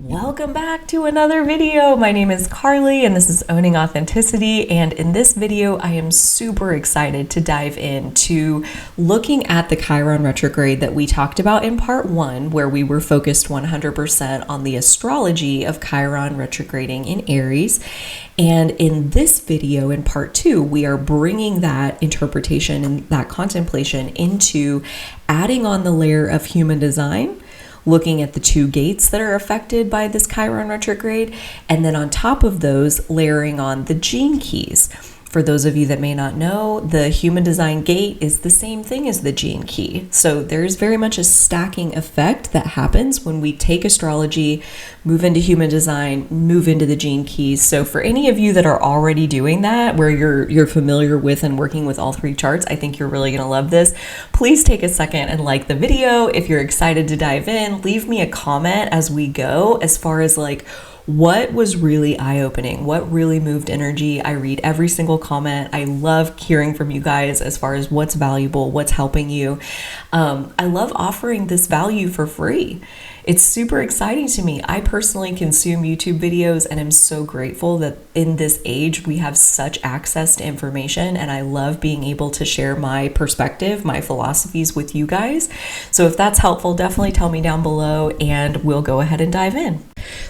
Welcome back to another video. My name is Carly and this is Owning Authenticity, and in this video I am super excited to dive into looking at the Chiron retrograde that we talked about in part 1, where we were focused 100% on the astrology of Chiron retrograding in Aries. And in this video, in part 2, we are bringing that interpretation and that contemplation into adding on the layer of human design, looking at the 2 gates that are affected by this Chiron retrograde, and then on top of those, layering on the gene keys. For those of you that may not know, the human design gate is the same thing as the gene key. So there's very much a stacking effect that happens when we take astrology, move into human design, move into the gene keys. So for any of you that are already doing that, where you're familiar with and working with all 3 charts, I think you're really going to love this. Please take a second and like the video. If you're excited to dive in, leave me a comment as we go, as far as like, what was really eye-opening? What really moved energy? I read every single comment. I love hearing from you guys as far as what's valuable, what's helping you. I love offering this value for free. It's super exciting to me. I personally consume YouTube videos and I'm so grateful that in this age we have such access to information, and I love being able to share my perspective, my philosophies with you guys. So if that's helpful, definitely tell me down below and we'll go ahead and dive in.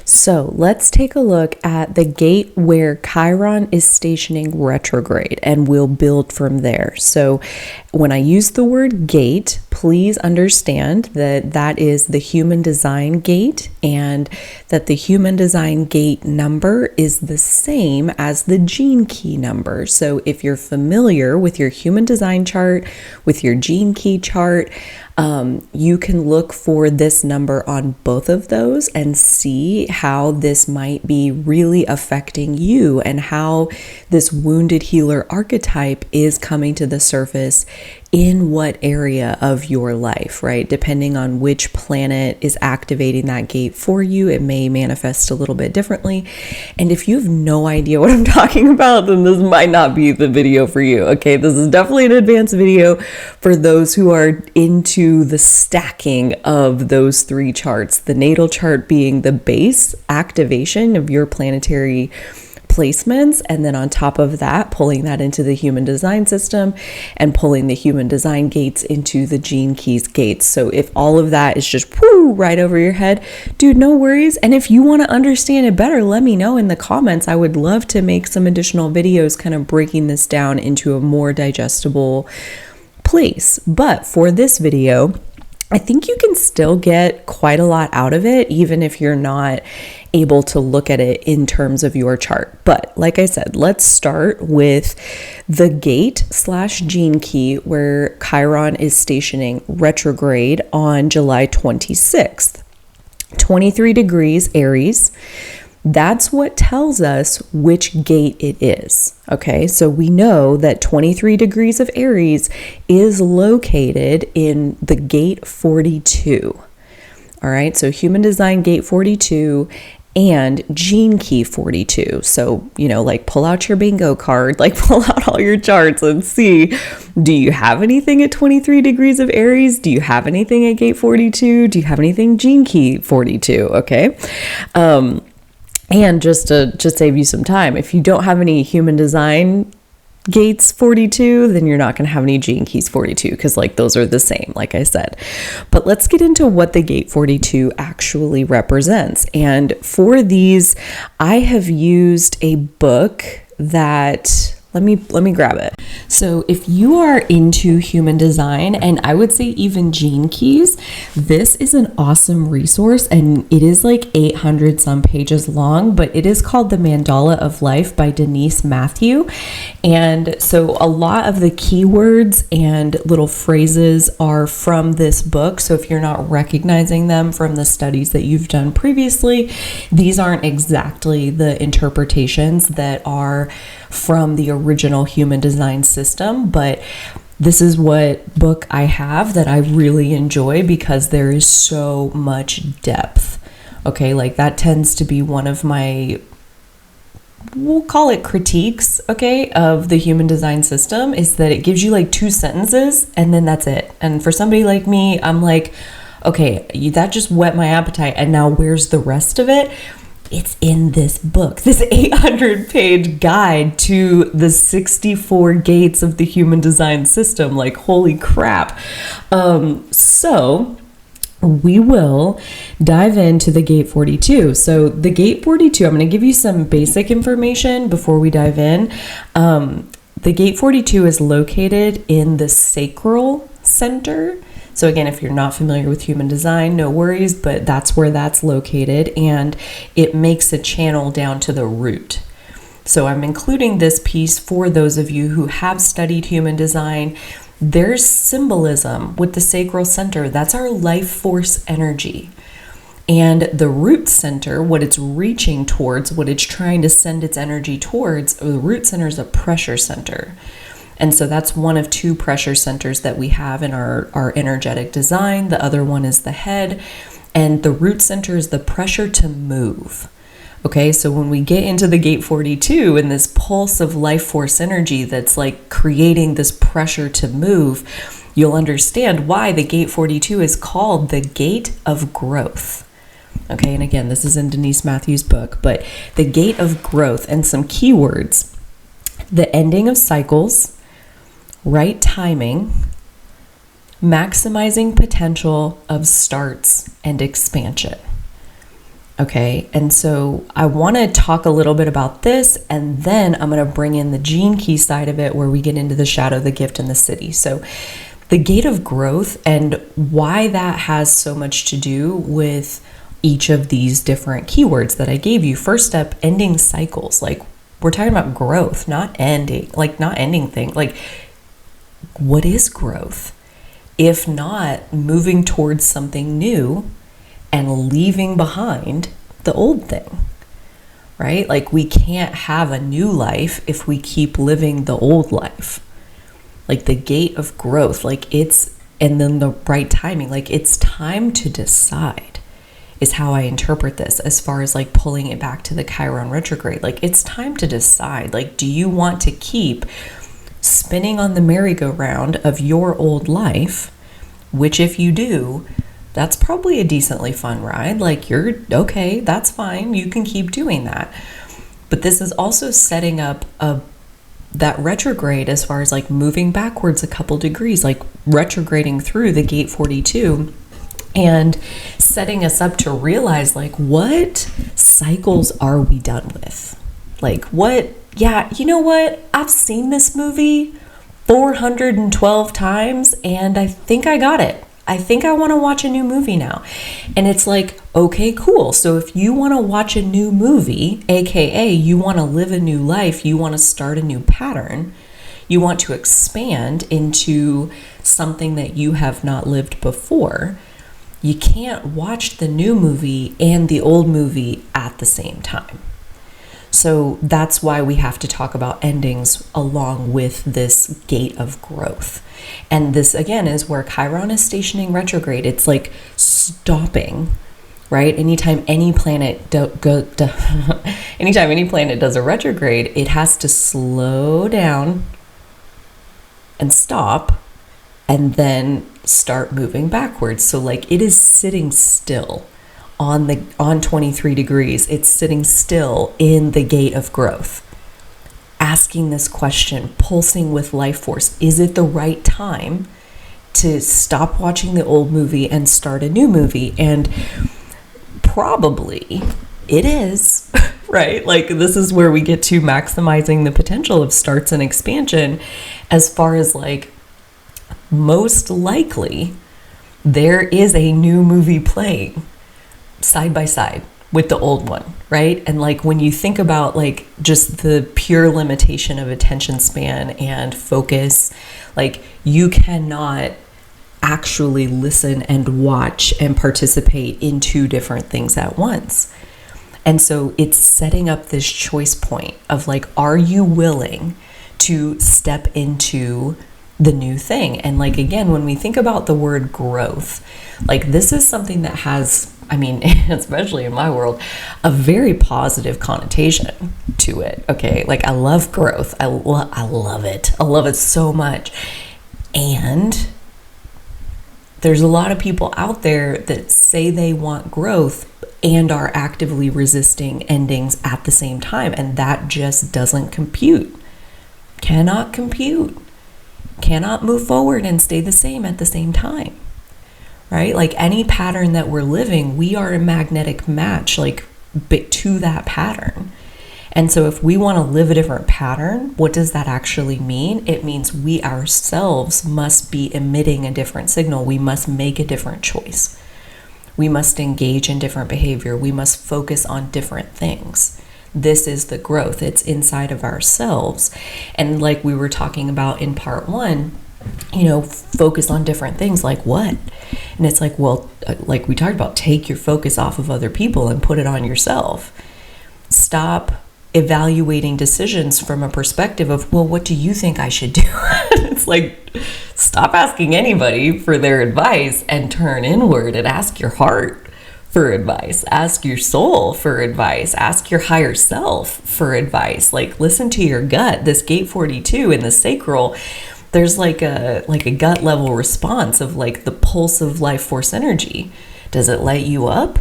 So let's take a look at the gate where Chiron is stationing retrograde, and we'll build from there. So when I use the word gate, please understand that that is the human design gate, and that the human design gate number is the same as the gene key number. So if you're familiar with your human design chart, with your gene key chart, you can look for this number on both of those and see how this might be really affecting you, and how this wounded healer archetype is coming to the surface in what area of your life, right? Depending on which planet is activating that gate for you, it may manifest a little bit differently. And if you have no idea what I'm talking about, then this might not be the video for you, okay? This is definitely an advanced video for those who are into the stacking of those 3 charts, the natal chart being the base activation of your planetary placements, and then on top of that, pulling that into the human design system and pulling the human design gates into the gene keys gates. So if all of that is just whoo right over your head, dude, no worries. And if you want to understand it better, let me know in the comments. I would love to make some additional videos kind of breaking this down into a more digestible place. But for this video, I think you can still get quite a lot out of it, even if you're not able to look at it in terms of your chart. But like I said, let's start with the gate / gene key where Chiron is stationing retrograde on July 26th, 23 degrees Aries. That's what tells us which gate it is. Okay, so we know that 23 degrees of Aries is located in the gate 42. All right, so human design gate 42 and gene key 42. So, like pull out your bingo card, like pull out all your charts and see, do you have anything at 23 degrees of Aries? Do you have anything at gate 42? Do you have anything gene key 42? Okay. And just to save you some time, if you don't have any human design gates 42, then you're not going to have any gene keys 42, because like those are the same, like I said. But let's get into what the gate 42 actually represents. And for these, I have used a book that let me grab it. So if you are into human design, and I would say even gene keys, this is an awesome resource, and it is like 800 some pages long, but it is called The Mandala of Life by Denise Matthew. And so a lot of the keywords and little phrases are from this book. So if you're not recognizing them from the studies that you've done previously, these aren't exactly the interpretations that are from the original human design system, but this is what book I have that I really enjoy because there is so much depth. Okay, like that tends to be one of my, we'll call it critiques, okay, of the human design system, is that it gives you like 2 sentences and then that's it. And for somebody like me, I'm like, Okay, that just whet my appetite. And now where's the rest of it? It's in this book, this 800-page guide to the 64 gates of the human design system. Like, holy crap. So we will dive into the gate 42. So the gate 42, I'm going to give you some basic information before we dive in. The gate 42 is located in the sacral center. So again, if you're not familiar with human design, no worries, but that's where that's located, and it makes a channel down to the root. So I'm including this piece for those of you who have studied human design. There's symbolism with the sacral center. That's our life force energy. And the root center, what it's reaching towards, what it's trying to send its energy towards, the root center is a pressure center. And so that's one of two pressure centers that we have in our energetic design. The other one is the head, and the root center is the pressure to move. Okay, so when we get into the gate 42 and this pulse of life force energy that's like creating this pressure to move, you'll understand why the gate 42 is called the gate of growth. Okay, and again, this is in Denise Matthews' book, but the gate of growth, and some keywords: the ending of cycles, right timing, maximizing potential of starts and expansion. Okay, and so I want to talk a little bit about this, and then I'm going to bring in the gene key side of it where we get into the shadow, the gift, and the city. So the gate of growth and why that has so much to do with each of these different keywords that I gave you. First step, ending cycles. Like, we're talking about growth, not ending things. Like, what is growth? If not moving towards something new and leaving behind the old thing, right? Like, we can't have a new life if we keep living the old life. Like, the gate of growth, like, it's, and then the right timing, like, it's time to decide is how I interpret this, as far as like pulling it back to the Chiron retrograde. Like, it's time to decide, like, do you want to keep spinning on the merry-go-round of your old life, which if you do, that's probably a decently fun ride. Like, you're okay, that's fine, you can keep doing that. But this is also setting up that retrograde as far as like moving backwards a couple degrees, like retrograding through the gate 42 and setting us up to realize, like, what cycles are we done with? Like, what, yeah, you know what? I've seen this movie 412 times and I think I got it. I think I want to watch a new movie now. And it's like, okay, cool. So if you want to watch a new movie, AKA you want to live a new life, you want to start a new pattern, you want to expand into something that you have not lived before, you can't watch the new movie and the old movie at the same time. So that's why we have to talk about endings along with this gate of growth. And this, again, is where Chiron is stationing retrograde. It's like stopping, right? Anytime any planet anytime any planet does a retrograde, it has to slow down and stop and then start moving backwards. So like, it is sitting still on 23 degrees. It's sitting still in the gate of growth, asking this question, pulsing with life force. Is it the right time to stop watching the old movie and start a new movie? And probably it is, right? Like, this is where we get to maximizing the potential of starts and expansion, as far as like, most likely there is a new movie playing side by side with the old one, right? And like, when you think about like just the pure limitation of attention span and focus, like, you cannot actually listen and watch and participate in two different things at once. And so it's setting up this choice point of like, are you willing to step into the new thing? And like, again, when we think about the word growth, like, this is something that has, I mean, especially in my world, a very positive connotation to it. Okay, like, I love growth. I love it. I love it so much. And there's a lot of people out there that say they want growth and are actively resisting endings at the same time, and that just doesn't compute. Cannot compute. Cannot move forward and stay the same at the same time, right? Like any pattern that we're living, we are a magnetic match, like, to that pattern. And so if we want to live a different pattern, what does that actually mean? It means we ourselves must be emitting a different signal. We must make a different choice. We must engage in different behavior. We must focus on different things. This is the growth. It's inside of ourselves. And like we were talking about in part 1, focus on different things, like what? And it's like, well, like we talked about, take your focus off of other people and put it on yourself. Stop evaluating decisions from a perspective of, well, what do you think I should do? It's like, stop asking anybody for their advice and turn inward and ask your heart for advice. Ask your soul for advice. Ask your higher self for advice. Like, listen to your gut. This gate 42 in the sacral, there's like a gut level response of like the pulse of life force energy. Does it light you up?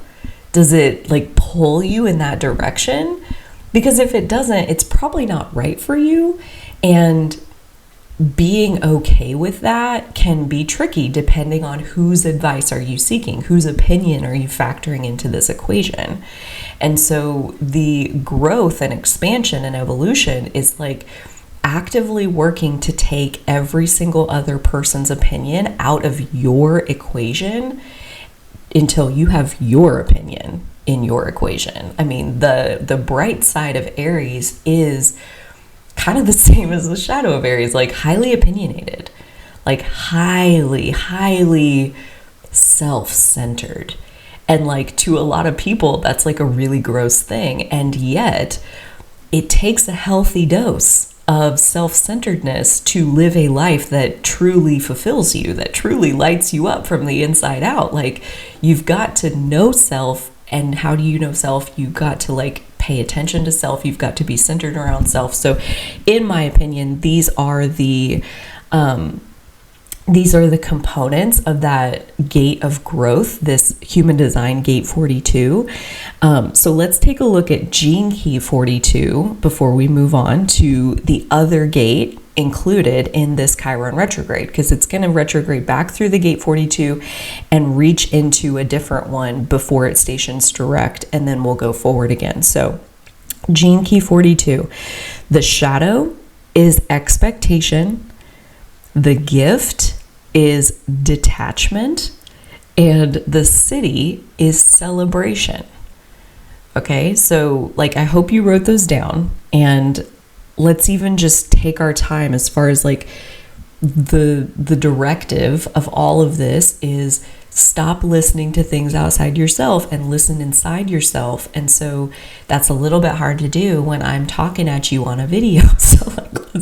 Does it like pull you in that direction? Because if it doesn't, it's probably not right for you. And being okay with that can be tricky depending on whose advice are you seeking, whose opinion are you factoring into this equation. And so the growth and expansion and evolution is like actively working to take every single other person's opinion out of your equation until you have your opinion in your equation. I mean, the bright side of Aries is kind of the same as the shadow of Aries, like highly opinionated, like highly self-centered. And like to a lot of people, that's like a really gross thing. And yet it takes a healthy dose of self-centeredness to live a life that truly fulfills you, that truly lights you up from the inside out. Like, you've got to know self. And how do you know self? You've got to like pay attention to self. You've got to be centered around self. So in my opinion, these are the components of that gate of growth, this human design gate 42. So let's take a look at gene key 42 before we move on to the other gate included in this Chiron retrograde, because it's going to retrograde back through the gate 42 and reach into a different one before it stations direct, and then we'll go forward again. So gene key 42, the shadow is expectation, the gift is detachment, and the city is celebration. Okay, so like I hope you wrote those down, and let's even just take our time as far as like the directive of all of this is stop listening to things outside yourself and listen inside yourself. And so that's a little bit hard to do when I'm talking at you on a video. So like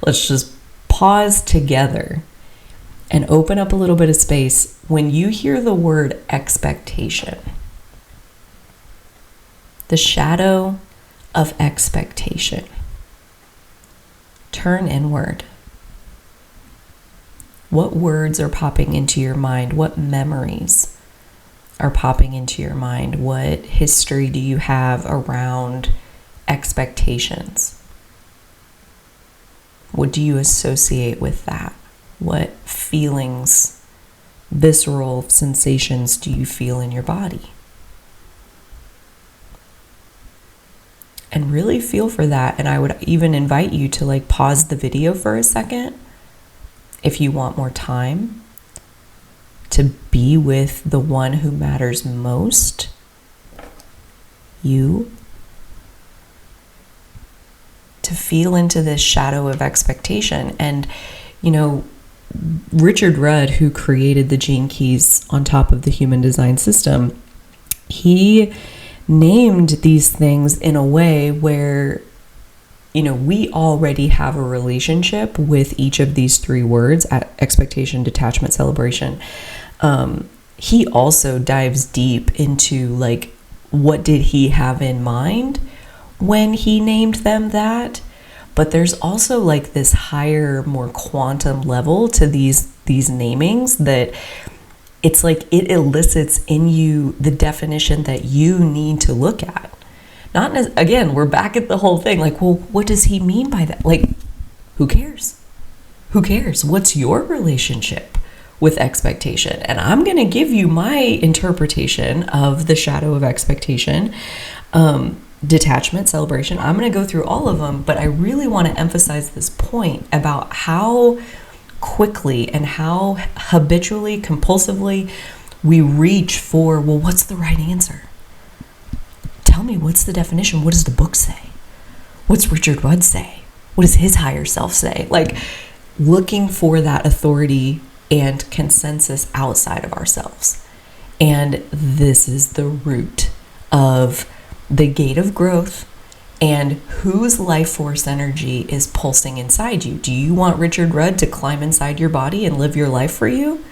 let's just pause together and open up a little bit of space. When you hear the word expectation, the shadow of expectation, turn inward. What words are popping into your mind? What memories are popping into your mind? What history do you have around expectations? What do you associate with that? What feelings, visceral sensations do you feel in your body? And really feel for that. And I would even invite you to like pause the video for a second if you want more time to be with the one who matters most, you, to feel into this shadow of expectation. And, Richard Rudd, who created the gene keys on top of the human design system, he named these things in a way where, we already have a relationship with each of these three words: expectation, detachment, celebration. He also dives deep into like, what did he have in mind when he named them that? But there's also like this higher, more quantum level to these namings that it's like it elicits in you the definition that you need to look at. Not as, again, we're back at the whole thing. Like, well, what does he mean by that? Like, who cares? Who cares? What's your relationship with expectation? And I'm going to give you my interpretation of the shadow of expectation, detachment, celebration. I'm going to go through all of them, but I really want to emphasize this point about how quickly and how habitually, compulsively we reach for, well, what's the right answer? Tell me, what's the definition? What does the book say? What's Richard Rudd say? What does his higher self say? Like, looking for that authority and consensus outside of ourselves. And this is the root of the gate of growth and whose life force energy is pulsing inside you. Do you want Richard Rudd to climb inside your body and live your life for you?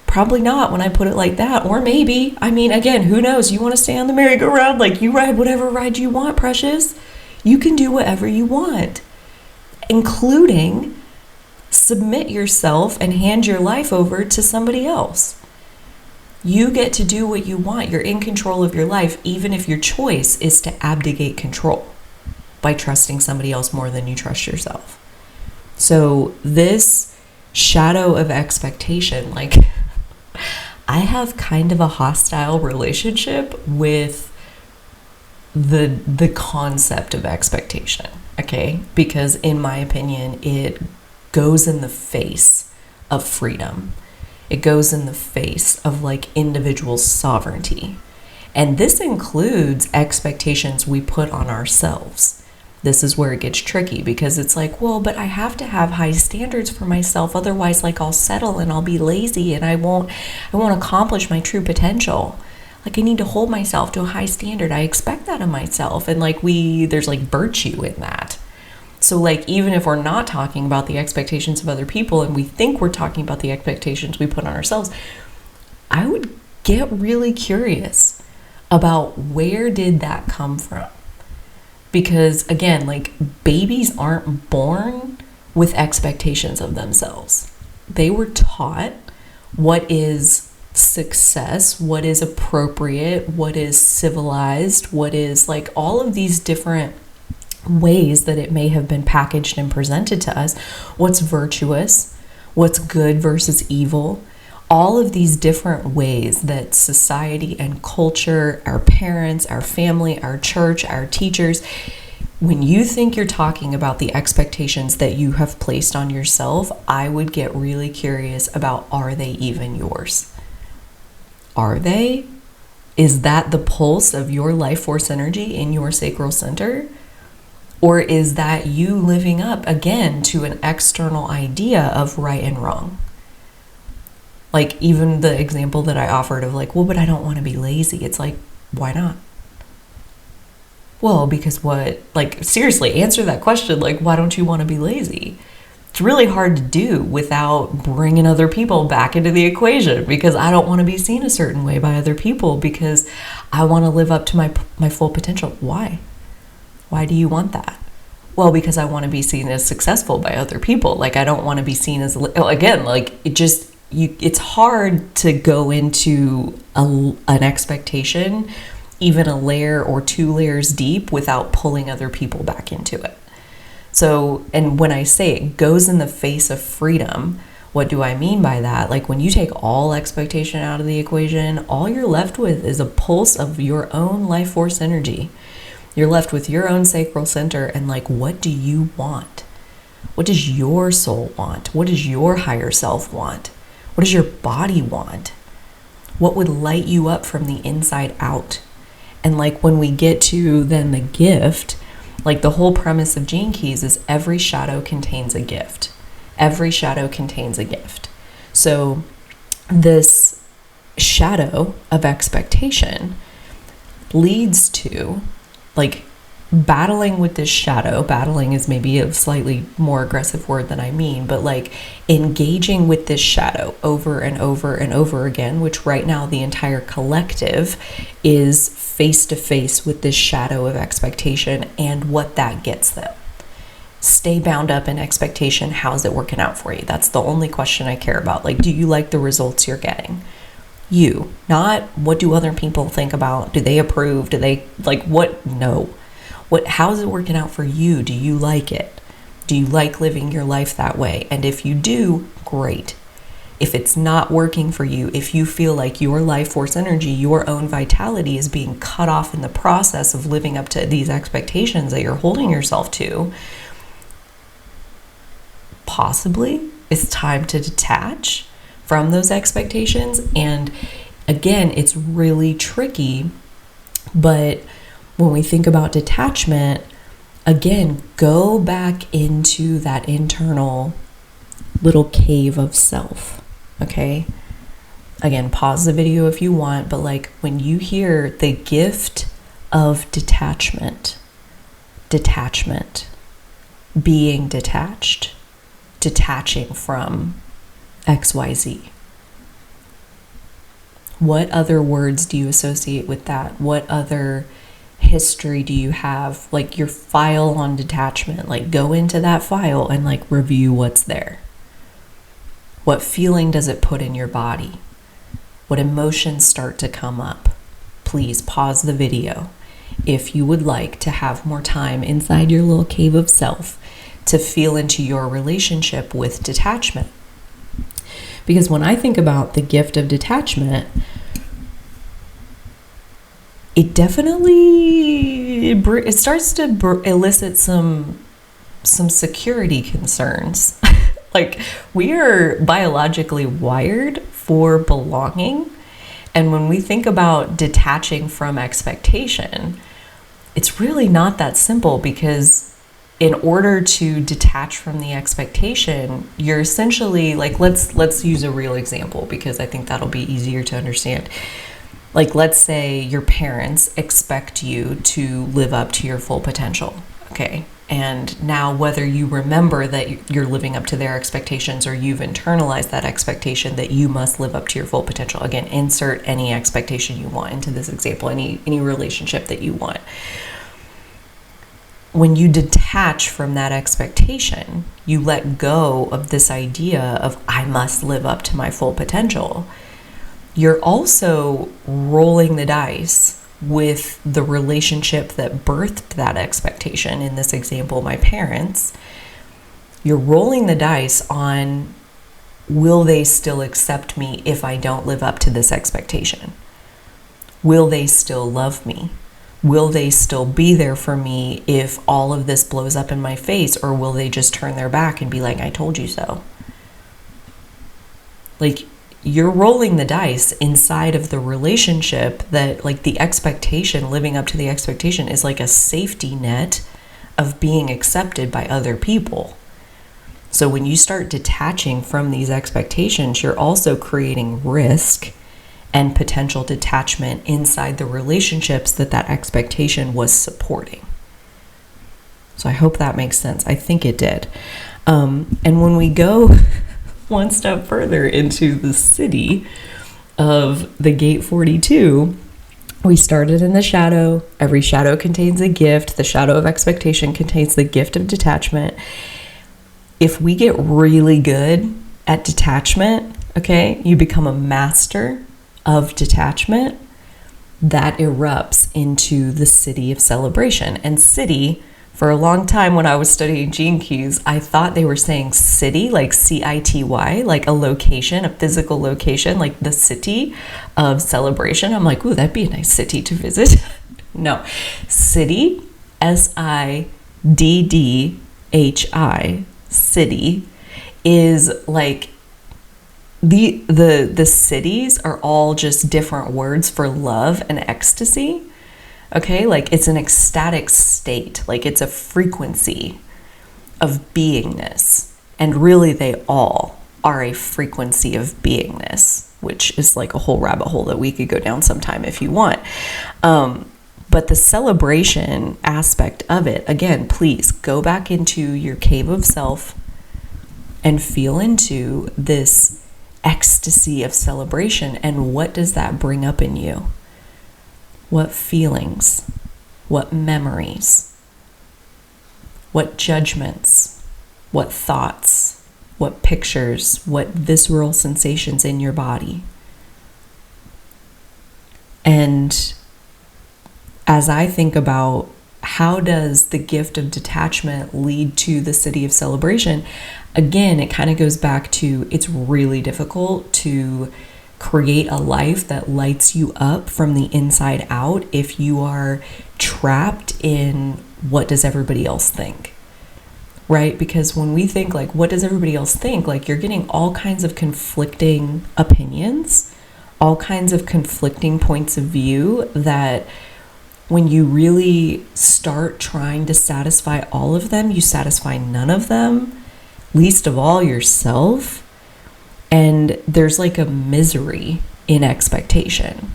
Probably not when I put it like that. Or maybe, I mean, again, who knows? You want to stay on the merry-go-round, like you ride whatever ride you want, precious. You can do whatever you want, including submit yourself and hand your life over to somebody else. You get to do what you want. You're in control of your life, even if your choice is to abdicate control by trusting somebody else more than you trust yourself. So this shadow of expectation, like, I have kind of a hostile relationship with the concept of expectation, okay? Because in my opinion, it goes in the face of freedom. It goes in the face of like individual sovereignty. And this includes expectations we put on ourselves. This is where it gets tricky, because it's like, well, but I have to have high standards for myself. Otherwise, like, I'll settle and I'll be lazy and I won't accomplish my true potential. Like, I need to hold myself to a high standard. I expect that of myself. And like there's like virtue in that. So like, even if we're not talking about the expectations of other people and we think we're talking about the expectations we put on ourselves, I would get really curious about where did that come from? Because again, like, babies aren't born with expectations of themselves. They were taught what is success, what is appropriate, what is civilized, what is like all of these different ways that it may have been packaged and presented to us. What's virtuous, what's good versus evil, all of these different ways that society and culture, our parents, our family, our church, our teachers, when you think you're talking about the expectations that you have placed on yourself, I would get really curious about, are they even yours? Are they? Is that the pulse of your life force energy in your sacral center? Or is that you living up, again, to an external idea of right and wrong? Like, even the example that I offered of like, well, but I don't want to be lazy. It's like, why not? Well, because what? Like, seriously, answer that question. Like, why don't you want to be lazy? It's really hard to do without bringing other people back into the equation, because I don't want to be seen a certain way by other people because I want to live up to my full potential. Why? Why do you want that? Well, because I want to be seen as successful by other people. Like, I don't want to be seen as, again, like, it's hard to go into an expectation, even a layer or two layers deep, without pulling other people back into it. So, and when I say it goes in the face of freedom, what do I mean by that? Like, when you take all expectation out of the equation, all you're left with is a pulse of your own life force energy. You're left with your own sacral center and like, what do you want? What does your soul want? What does your higher self want? What does your body want? What would light you up from the inside out? And like, when we get to then the gift, like, the whole premise of Gene Keys is every shadow contains a gift. Every shadow contains a gift. So this shadow of expectation leads to like battling with this shadow. Battling is maybe a slightly more aggressive word than I mean, but like engaging with this shadow over and over and over again, which right now the entire collective is face to face with this shadow of expectation and what that gets them. stay bound up in expectation. How's it working out for you? That's the only question I care about. Like, do you like the results you're getting? You, not what do other people think about? Do they approve? Do they like what? No. How's it working out for you? Do you like it? Do you like living your life that way? And if you do, great. If it's not working for you, if you feel like your life force energy, your own vitality is being cut off in the process of living up to these expectations that you're holding yourself to, possibly it's time to detach from those expectations. And again, it's really tricky, but when we think about detachment, again, go back into that internal little cave of self, okay? Again, pause the video if you want, but like when you hear the gift of detachment, being detached, detaching from XYZ. What other words do you associate with that? What other history do you have? Like your file on detachment, like go into that file and like review what's there. What feeling does it put in your body? What emotions start to come up? Please pause the video if you would like to have more time inside your little cave of self to feel into your relationship with detachment. Because when I think about the gift of detachment, it definitely it starts to elicit some security concerns. Like, we are biologically wired for belonging. And when we think about detaching from expectation, it's really not that simple, because in order to detach from the expectation, you're essentially like, let's use a real example, because I think that'll be easier to understand. Like, let's say your parents expect you to live up to your full potential, okay? And now, whether you remember that you're living up to their expectations or you've internalized that expectation that you must live up to your full potential, again, insert any expectation you want into this example, any relationship that you want. When you detach from that expectation, you let go of this idea of I must live up to my full potential. You're also rolling the dice with the relationship that birthed that expectation. In this example, my parents. You're rolling the dice on, will they still accept me if I don't live up to this expectation? Will they still love me? Will they still be there for me if all of this blows up in my face? Or will they just turn their back and be like, I told you so? Like, you're rolling the dice inside of the relationship that, like, the expectation, living up to the expectation is like a safety net of being accepted by other people. So when you start detaching from these expectations, you're also creating risk and potential detachment inside the relationships that expectation was supporting. So I hope that makes sense. I think it did. And when we go one step further into the city of the gate 42, we started in the shadow. Every shadow contains a gift. The shadow of expectation contains the gift of detachment. If we get really good at detachment, okay, you become a master of detachment, that erupts into the city of celebration. And city, for a long time when I was studying Gene Keys, I thought they were saying city, like city, like a location, a physical location, like the city of celebration. I'm like, ooh, that'd be a nice city to visit. No, city, SIDDHI, city, is like the cities are all just different words for love and ecstasy. Okay, like it's an ecstatic state, like it's a frequency of beingness. And really, they all are a frequency of beingness, which is like a whole rabbit hole that we could go down sometime if you want. But the celebration aspect of it, again, please go back into your cave of self and feel into this ecstasy of celebration. And what does that bring up in you? What feelings? What memories? What judgments? what thoughts, what pictures, what visceral sensations in your body. And as I think about how does the gift of detachment lead to the city of celebration, again, it kind of goes back to it's really difficult to create a life that lights you up from the inside out if you are trapped in what does everybody else think, right? Because when we think like, what does everybody else think? Like, you're getting all kinds of conflicting opinions, all kinds of conflicting points of view that when you really start trying to satisfy all of them, you satisfy none of them, least of all yourself. And there's like a misery in expectation.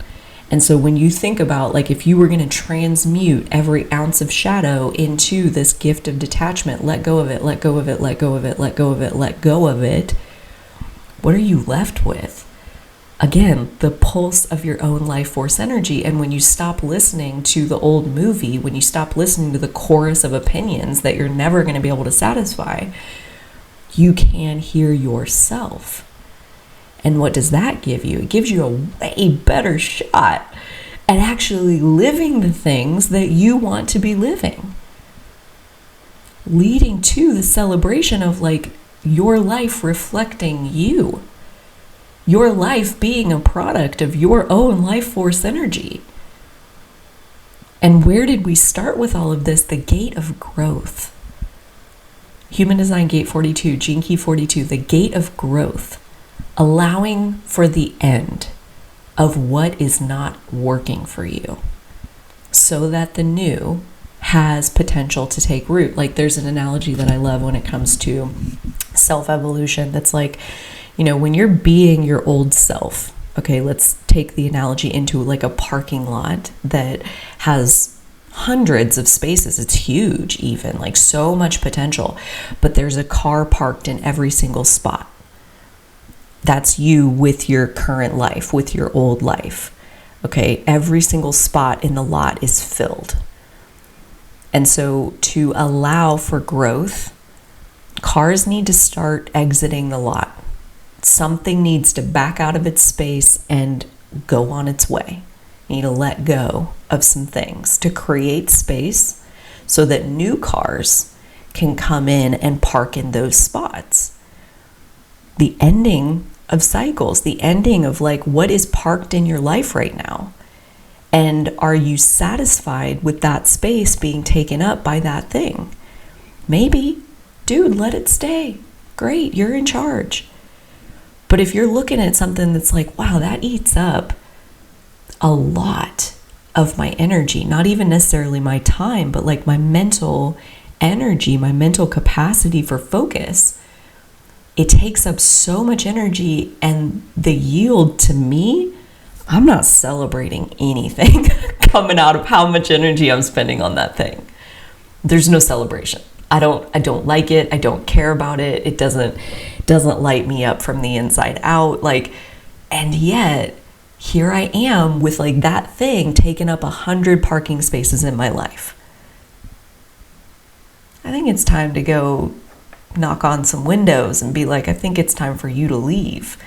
And so when you think about like, if you were going to transmute every ounce of shadow into this gift of detachment, let go of it, let go of it, let go of it, let go of it, let go of it, what are you left with? Again, the pulse of your own life force energy. And when you stop listening to the old movie, when you stop listening to the chorus of opinions that you're never going to be able to satisfy, you can hear yourself. And what does that give you? It gives you a way better shot at actually living the things that you want to be living, leading to the celebration of like your life reflecting you. Your life being a product of your own life force energy. And where did we start with all of this? The gate of growth. Human design gate 42, gene key 42, the gate of growth, allowing for the end of what is not working for you so that the new has potential to take root. Like, there's an analogy that I love when it comes to self-evolution that's like, you know, when you're being your old self, okay, let's take the analogy into like a parking lot that has hundreds of spaces. It's huge, even like so much potential, but there's a car parked in every single spot. That's you with your current life, with your old life. Okay, every single spot in the lot is filled. And so to allow for growth, cars need to start exiting the lot. Something needs to back out of its space and go on its way. You need to let go of some things to create space so that new cars can come in and park in those spots. The ending of cycles, the ending of like what is parked in your life right now. And are you satisfied with that space being taken up by that thing? Maybe, dude, let it stay. Great, you're in charge. But if you're looking at something that's like, wow, that eats up a lot of my energy, not even necessarily my time, but like my mental energy, my mental capacity for focus, it takes up so much energy, and the yield to me, I'm not celebrating anything coming out of how much energy I'm spending on that thing. There's no celebration. I don't like it. I don't care about it. It doesn't light me up from the inside out. Like, and yet here I am with like that thing taking up 100 parking spaces in my life. I think it's time to go knock on some windows and be like, I think it's time for you to leave,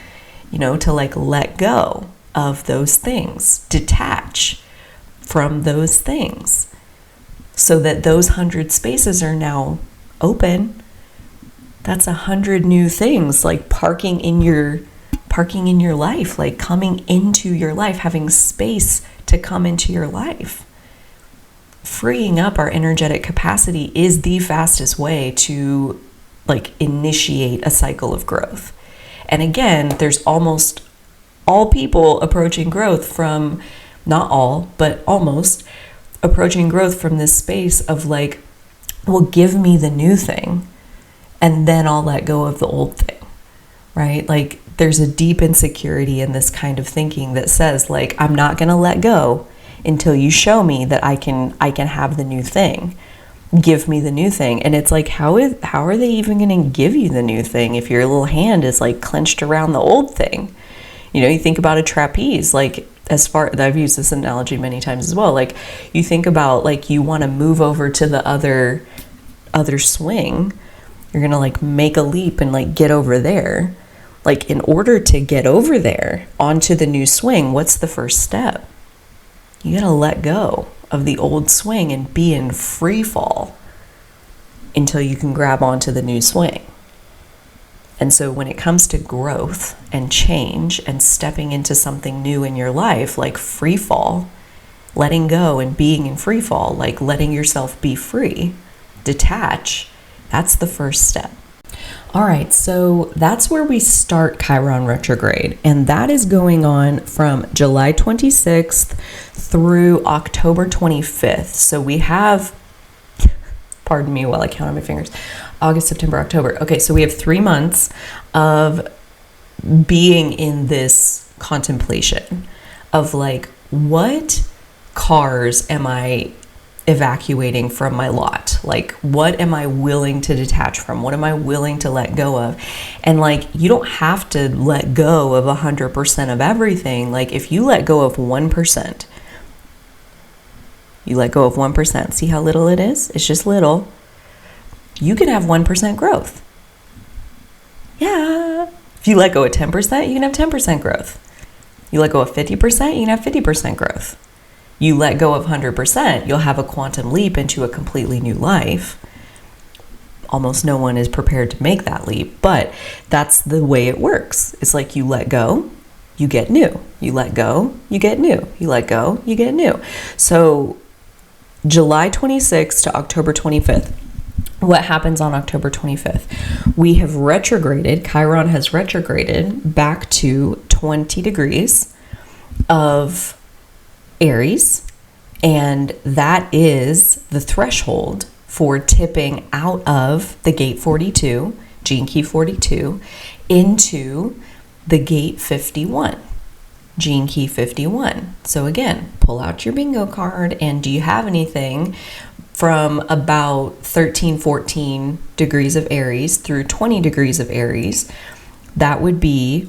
you know, to like let go of those things, detach from those things, so that those 100 spaces are now open. That's 100 new things, like parking in your life, like coming into your life, having space to come into your life. Freeing up our energetic capacity is the fastest way to like initiate a cycle of growth. And again, there's almost all people approaching growth from, not all, but almost approaching growth from this space of like, well, give me the new thing and then I'll let go of the old thing, right? Like, there's a deep insecurity in this kind of thinking that says like, I'm not going to let go until you show me that I can have the new thing. Give me the new thing. And it's like, how are they even going to give you the new thing if your little hand is like clenched around the old thing? You know, you think about a trapeze, like, I've used this analogy many times as well. Like, you think about like you want to move over to the other swing, You're gonna like make a leap and like get over there. Like, in order to get over there onto the new swing, what's the first step? You gotta let go of the old swing and be in free fall until you can grab onto the new swing. And so when it comes to growth and change and stepping into something new in your life, like free fall, letting go and being in free fall, like letting yourself be free, detach, that's the first step. All right, so that's where we start Chiron retrograde, and that is going on from July 26th through October 25th. So we have, pardon me while I count on my fingers, August, September, October. Okay, so we have 3 months of being in this contemplation of like, what cars am I evacuating from my lot? Like, what am I willing to detach from? What am I willing to let go of? And like, you don't have to let go of 100% of everything. Like, if you let go of 1%, you let go of 1%. See how little it is? It's just little. You can have 1% growth. Yeah. If you let go of 10%, you can have 10% growth. You let go of 50%, you can have 50% growth. You let go of 100%, you'll have a quantum leap into a completely new life. Almost no one is prepared to make that leap, but that's the way it works. It's like you let go, you get new. You let go, you get new. You let go, you get new. So July 26th to October 25th. What happens on October 25th? We have retrograded, Chiron has retrograded back to 20 degrees of Aries, and that is the threshold for tipping out of the gate 42, gene key 42, into the gate 51, gene key 51. So again, pull out your bingo card, and do you have anything from about 13, 14 degrees of Aries through 20 degrees of Aries? That would be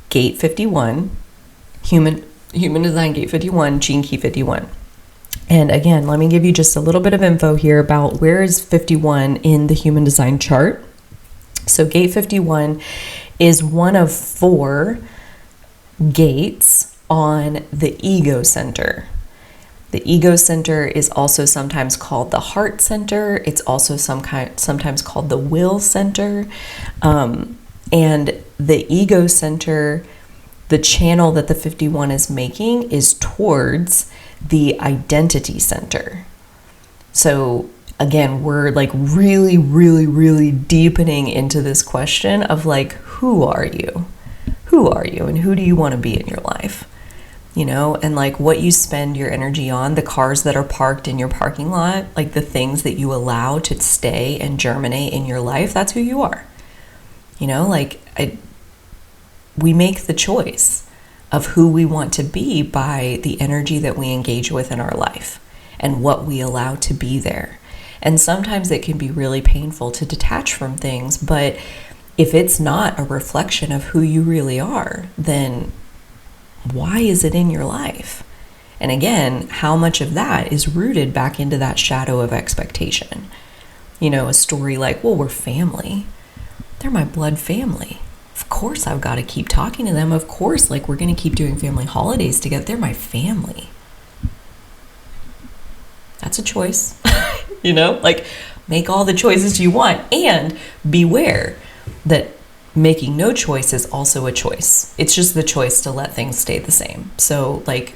gate 51, human design gate 51, gene key 51. And again, let me give you just a little bit of info here about where is 51 in the human design chart. So gate 51 is one of 4 gates on the ego center. The ego center is also sometimes called the heart center. It's also sometimes called the will center. And the ego center, the channel that the 51 is making is towards the identity center. So again, we're like really, really, really deepening into this question of like, who are you? Who are you? And who do you want to be in your life? You know, and like what you spend your energy on, the cars that are parked in your parking lot, like the things that you allow to stay and germinate in your life, that's who you are. You know, like we make the choice of who we want to be by the energy that we engage with in our life and what we allow to be there. And sometimes it can be really painful to detach from things, but if it's not a reflection of who you really are, then why is it in your life? And again, how much of that is rooted back into that shadow of expectation? You know, a story like, well, we're family. They're my blood family. Of course I've got to keep talking to them. Of course, like, we're going to keep doing family holidays together. They're my family. That's a choice. You know, like, make all the choices you want, and beware that making no choice is also a choice. It's just the choice to let things stay the same. So like,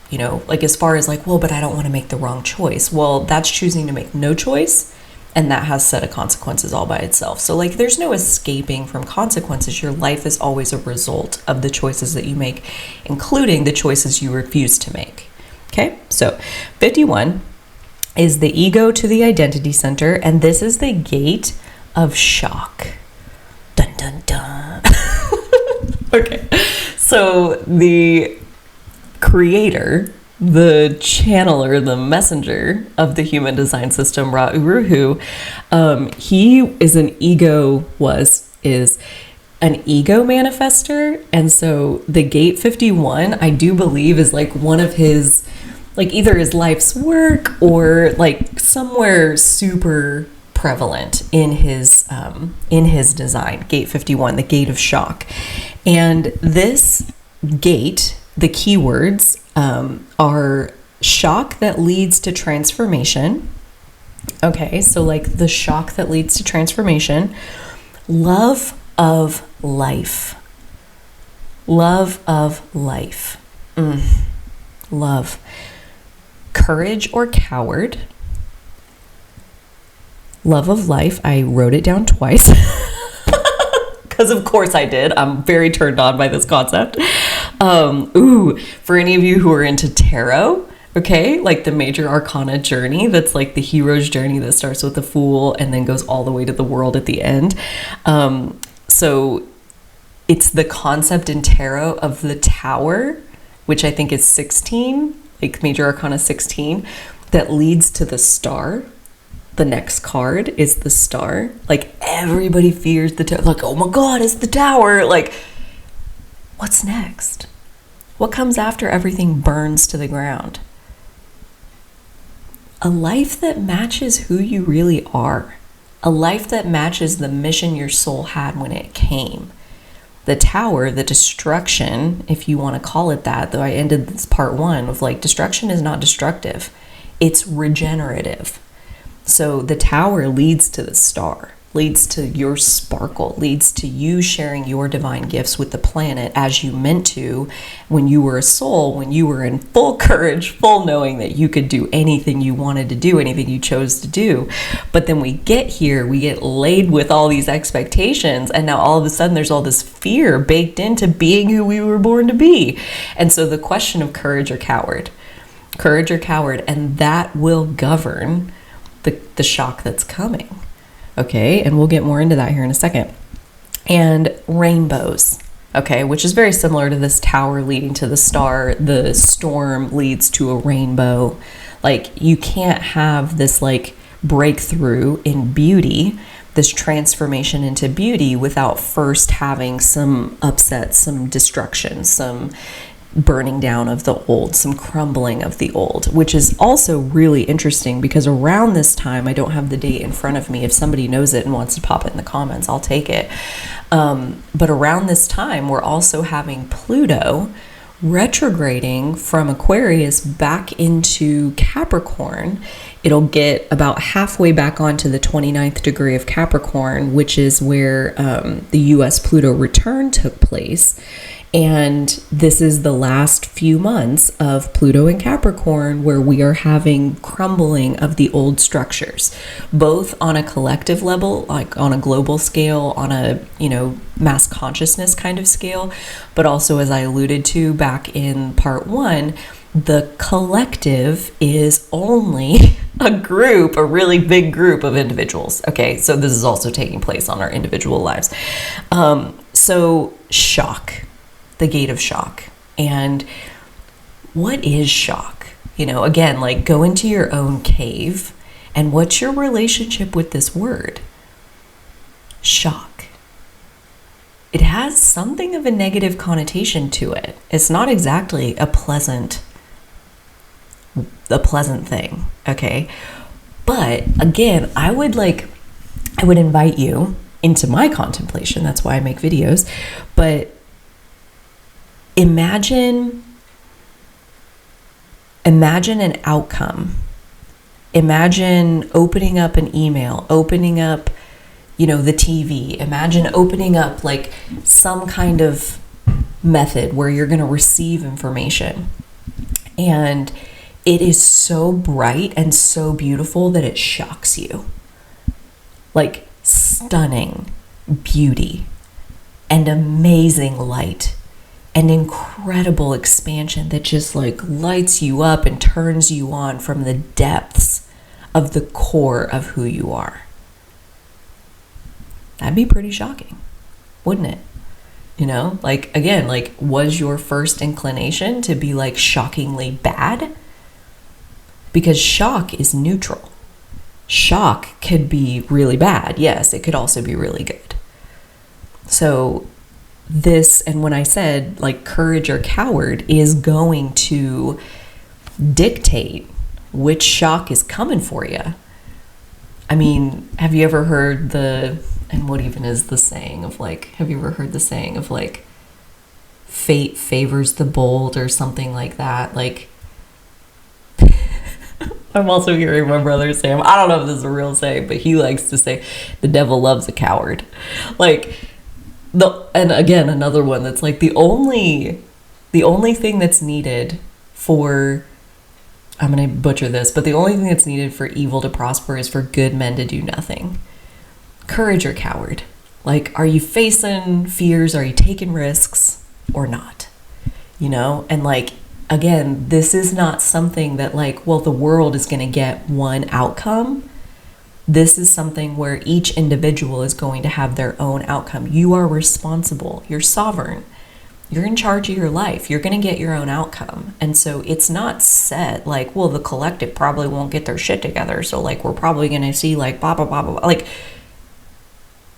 you know, like as far as like, well, but I don't want to make the wrong choice. Well, that's choosing to make no choice, and that has set of consequences all by itself. So like, there's no escaping from consequences. Your life is always a result of the choices that you make, including the choices you refuse to make. Okay, so 51 is the ego to the identity center, and this is the gate of shock. Dun, dun, dun. Okay, so the creator, the channeler, the messenger of the human design system, Ra Uruhu, he is an ego manifester. And so the gate 51, I do believe, is like one of his, like either his life's work or like somewhere super prevalent in his design, gate 51, the gate of shock. And this gate, the keywords are shock that leads to transformation. Okay, so like the shock that leads to transformation, love of life, love of life, love, courage or coward, love of life. I wrote it down twice because of course I did. I'm very turned on by this concept. For any of you who are into tarot, okay, like the major arcana journey, that's like the hero's journey that starts with the Fool and then goes all the way to the World at the end. So it's the concept in tarot of the Tower, which I think is 16, like major arcana 16, that leads to the Star. The next card is the Star. Like everybody fears the Tower. Like, oh my God, it's the Tower. Like, what's next? What comes after everything burns to the ground? A life that matches who you really are. A life that matches the mission your soul had when it came. The Tower, the destruction, if you want to call it that, though I ended this part 1 with like, destruction is not destructive. It's regenerative. So the Tower leads to the Star, leads to your sparkle, leads to you sharing your divine gifts with the planet as you meant to when you were a soul, when you were in full courage, full knowing that you could do anything you wanted to do, anything you chose to do. But then we get here, we get laid with all these expectations, and now all of a sudden there's all this fear baked into being who we were born to be. And so the question of courage or coward, and that will govern the shock that's coming. Okay, and we'll get more into that here in a second. And rainbows, okay, which is very similar to this Tower leading to the Star. The storm leads to a rainbow. Like, you can't have this like breakthrough in beauty, this transformation into beauty, without first having some upset, some destruction, some burning down of the old, some crumbling of the old, which is also really interesting because around this time, I don't have the date in front of me. If somebody knows it and wants to pop it in the comments, I'll take it. But around this time, we're also having Pluto retrograding from Aquarius back into Capricorn. It'll get about halfway back onto the 29th degree of Capricorn, which is where the US Pluto return took place. And this is the last few months of Pluto in Capricorn where we are having crumbling of the old structures, both on a collective level, like on a global scale, on a, mass consciousness kind of scale, but also, as I alluded to back in part 1, the collective is only a really big group of individuals. Okay, so this is also taking place on our individual lives. So shock. The gate of shock. And what is shock? Again, like, go into your own cave, and what's your relationship with this word? Shock. It has something of a negative connotation to it. It's not exactly a pleasant thing, okay? But again, I would invite you into my contemplation. That's why I make videos. But Imagine an outcome. Imagine opening up an email, opening up, the TV. Imagine opening up like some kind of method where you're going to receive information. And it is so bright and so beautiful that it shocks you. Like stunning beauty and amazing light. An incredible expansion that just like lights you up and turns you on from the depths of the core of who you are. That'd be pretty shocking, wouldn't it? Again, was your first inclination to be like shockingly bad? Because shock is neutral. Shock could be really bad. Yes, it could also be really good. So this, and when I said like courage or coward, is going to dictate which shock is coming for you. I mean, have you ever heard and what even is the saying of like, have you ever heard the saying of like, fate favors the bold or something like that? Like, I'm also hearing my brother say, I don't know if this is a real saying, but he likes to say, the devil loves a coward. Like, and again, another one that's like the only thing that's needed for, I'm going to butcher this, but the only thing that's needed for evil to prosper is for good men to do nothing. Courage or coward? Like, are you facing fears? Are you taking risks or not? You know? And like, again, this is not something that like, well, the world is going to get one outcome. This is something where each individual is going to have their own outcome. You are responsible. You're sovereign. You're in charge of your life. You're going to get your own outcome. And so it's not set like, well, the collective probably won't get their shit together. So like, we're probably going to see like, blah, blah, blah, blah. Like,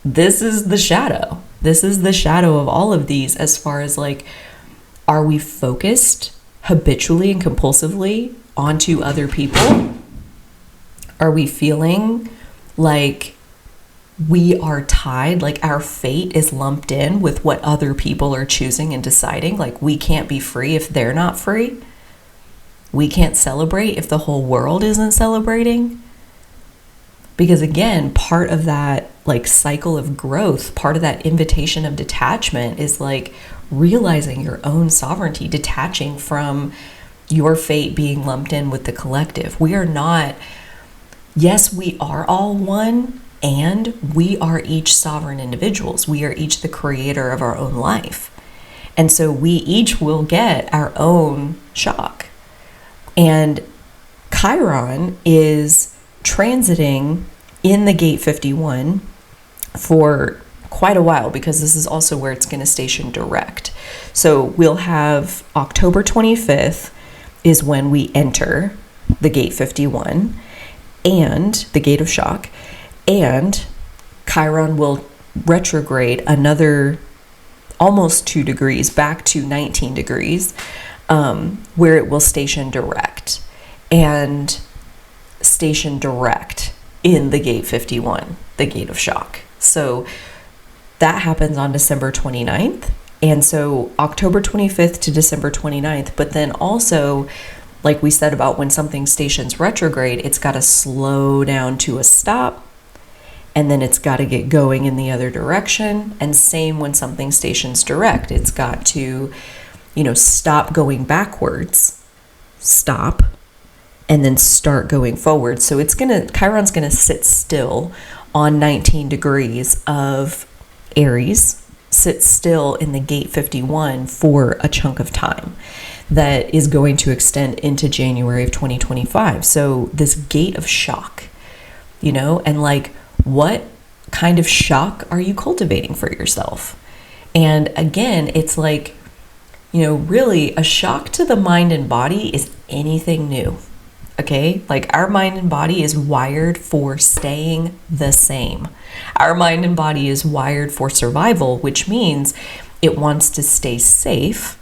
this is the shadow. This is the shadow of all of these as far as like, are we focused habitually and compulsively onto other people? Are we feeling like we are tied, like our fate is lumped in with what other people are choosing and deciding? Like, we can't be free if they're not free. We can't celebrate if the whole world isn't celebrating. Because again, part of that like cycle of growth, part of that invitation of detachment is like realizing your own sovereignty, detaching from your fate being lumped in with the collective. We are not, yes, we are all one, and we are each sovereign individuals. We are each the creator of our own life. And so we each will get our own shock. And Chiron is transiting in the gate 51 for quite a while, because this is also where it's going to station direct. So we'll have October 25th is when we enter the gate 51 and the gate of shock. And Chiron will retrograde another almost 2 degrees back to 19 degrees, where it will station direct and station direct in the gate 51, the gate of shock. So that happens on December 29th. And so October 25th to December 29th, but then also, like we said about when something stations retrograde, it's got to slow down to a stop. And then it's got to get going in the other direction. And same when something stations direct, it's got to, stop going backwards, stop, and then start going forward. So Chiron's going to sit still on 19 degrees of Aries, sit still in the gate 51 for a chunk of time that is going to extend into January of 2025. So this gate of shock, and like, what kind of shock are you cultivating for yourself? And again, it's like, really a shock to the mind and body is anything new. Okay? Like, our mind and body is wired for staying the same. Our mind and body is wired for survival, which means it wants to stay safe.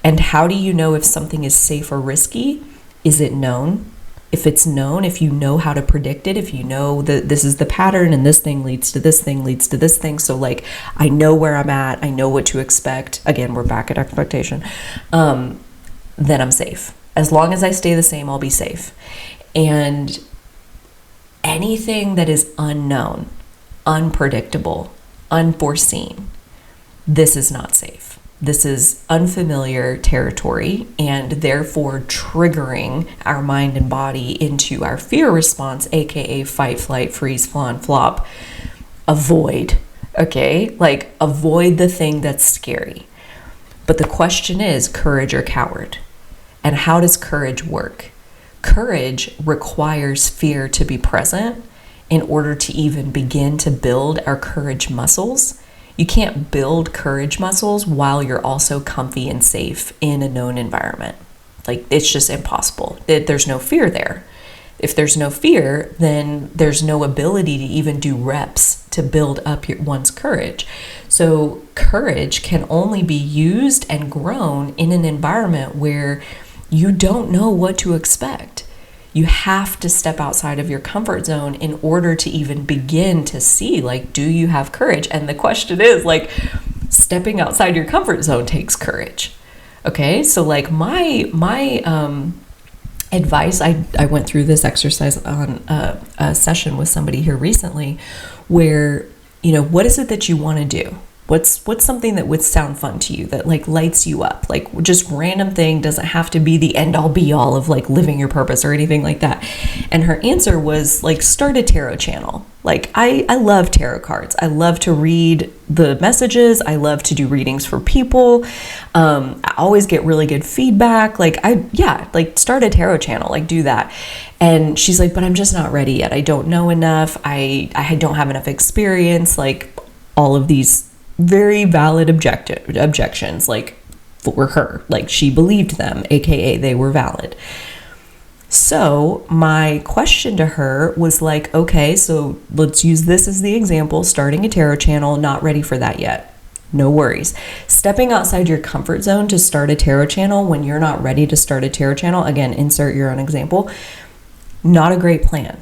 And how do you know if something is safe or risky? Is it known? If it's known, if you know how to predict it, if you know that this is the pattern and this thing leads to this thing leads to this thing. So like, I know where I'm at. I know what to expect. Again, we're back at expectation. Then I'm safe. As long as I stay the same, I'll be safe. And anything that is unknown, unpredictable, unforeseen, this is not safe. This is unfamiliar territory, and therefore triggering our mind and body into our fear response, aka fight, flight, freeze, fawn, flop, avoid. Okay? Like, avoid the thing that's scary. But the question is, courage or coward? And how does courage work? Courage requires fear to be present in order to even begin to build our courage muscles. You can't build courage muscles while you're also comfy and safe in a known environment. Like, it's just impossible. There's no fear there. If there's no fear, then there's no ability to even do reps to build up one's courage. So courage can only be used and grown in an environment where you don't know what to expect. You have to step outside of your comfort zone in order to even begin to see, like, do you have courage? And the question is, like, stepping outside your comfort zone takes courage. Okay, so like my advice, I went through this exercise on a session with somebody here recently where, you know, what is it that you want to do? What's something that would sound fun to you that like lights you up? Like just random thing, doesn't have to be the end all be all of like living your purpose or anything like that. And her answer was like, start a tarot channel. Like I love tarot cards. I love to read the messages. I love to do readings for people. I always get really good feedback. Like like start a tarot channel, like do that. And she's like, but I'm just not ready yet. I don't know enough. I don't have enough experience. Like all of these very valid objections, like for her, like she believed them, aka they were valid. So my question to her was like, okay, so let's use this as the example. Starting a tarot channel, not ready for that yet. No worries. Stepping outside your comfort zone to start a tarot channel when you're not ready to start a tarot channel, again, insert your own example, not a great plan.